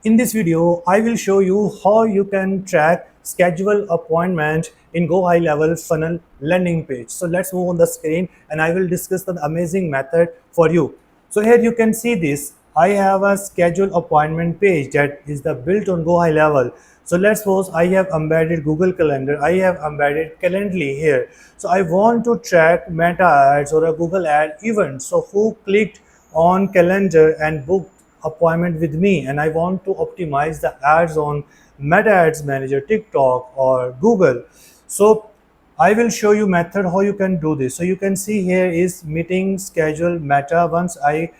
In this video, I will show you how you can track schedule appointment in GoHighLevel funnel landing page. So let's move on the screen and I will discuss the amazing method for you. So here you can see this. I have a schedule appointment page that is the built on GoHighLevel. So let's suppose I have embedded Google Calendar. I have embedded Calendly here. So I want to track Meta ads or a Google ad event. So who clicked on calendar and booked appointment with me, and I want to optimize the ads on Meta Ads Manager, TikTok or Google. So I will show you method how you can do this. So you can see here is meeting schedule Meta. Once I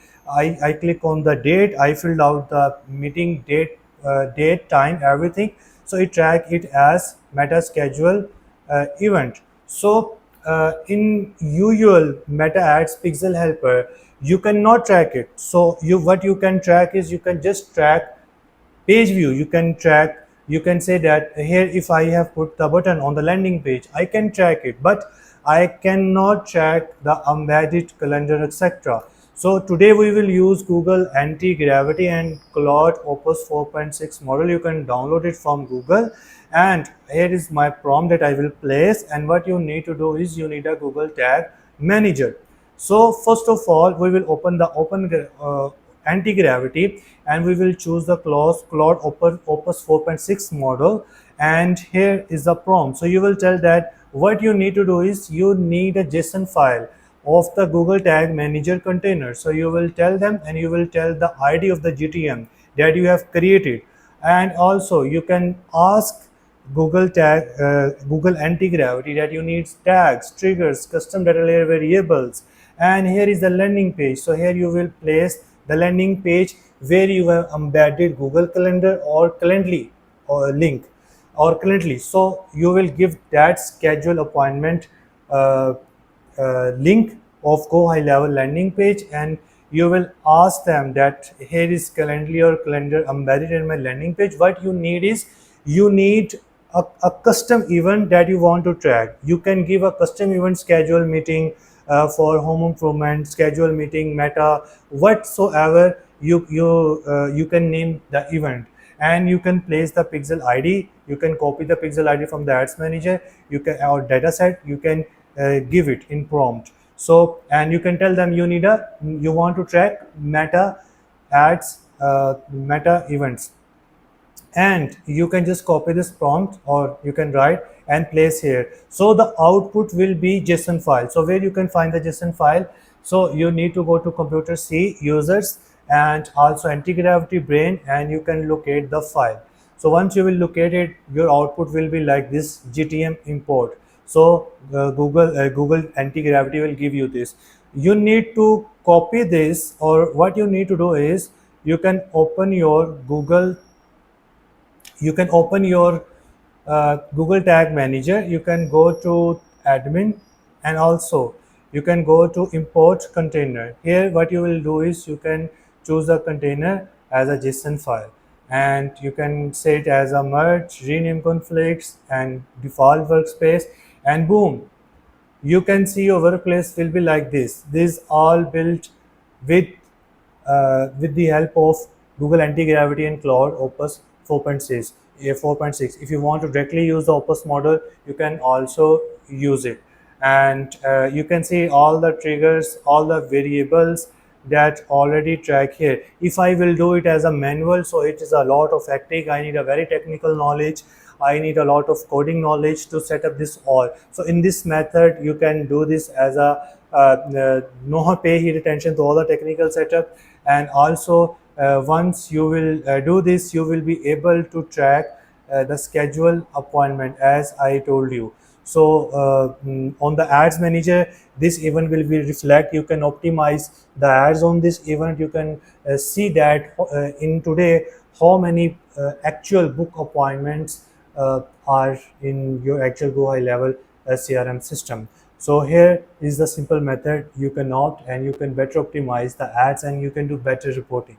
click on the date, I filled out the meeting date, time, everything. So it track it as Meta schedule event. So in usual Meta Ads Pixel Helper, you cannot track it. So what you can track is you can just track page view. You can track, you can say that here if I have put the button on the landing page, I can track it, but I cannot track the embedded calendar, etc. So today we will use Google Anti-Gravity and Claude Opus 4.6 model. You can download it from Google, and here is my prompt that I will place. And what you need to do is you need a Google Tag Manager. So first of all, we will open the anti-gravity, and we will choose the Claude Opus 4.6 model, and here is the prompt. So you will tell that what you need to do is you need a JSON file of the Google Tag Manager container. So you will tell them, and you will tell the ID of the GTM that you have created, and also you can ask Google Anti-Gravity that you need tags, triggers, custom data layer variables, and here is the landing page. So here you will place the landing page where you have embedded Google Calendar or Calendly or link or Calendly. So you will give that schedule appointment uh, link of GoHighLevel landing page, and you will ask them that here is Calendly or Calendar embedded in my landing page. What you need is you need a custom event that you want to track. You can give a custom event, schedule meeting for home improvement, schedule meeting, Meta, whatsoever you can name the event, and you can place the pixel ID. You can copy the pixel ID from the ads manager. You can, or data set, you can give it in prompt. So, and you can tell them you want to track Meta ads, Meta events, and you can just copy this prompt, or you can write and place here. So the output will be JSON file. So where you can find the JSON file? So you need to go to computer C, users, and also anti-gravity brain, and you can locate the file. So once you will locate it, your output will be like this, GTM import. So Google Anti-Gravity will give you this. You need to copy this, or what you need to do is you can open your Google Tag Manager. You can go to admin, and also you can go to import container. Here what you will do is you can choose the container as a JSON file, and you can say it as a merge, rename conflicts, and default workspace, and boom, you can see your workplace will be like this. This all built with with the help of Google Anti-Gravity and Claude Opus 4.6. 4.6. If you want to directly use the Opus model, you can also use it, and you can see all the triggers, all the variables that already track here. If I will do it as a manual, so it is a lot of hectic. I need a very technical knowledge. I need a lot of coding knowledge to set up this all. So in this method, you can do this as a no pay heed attention to all the technical setup, and also once you will do this, you will be able to track the schedule appointment as I told you. So on the ads manager, this event will be reflect. You can optimize the ads on this event. You can see that in today how many actual book appointments are in your actual GoHighLevel CRM system. So here is the simple method you can opt, and you can better optimize the ads, and you can do better reporting.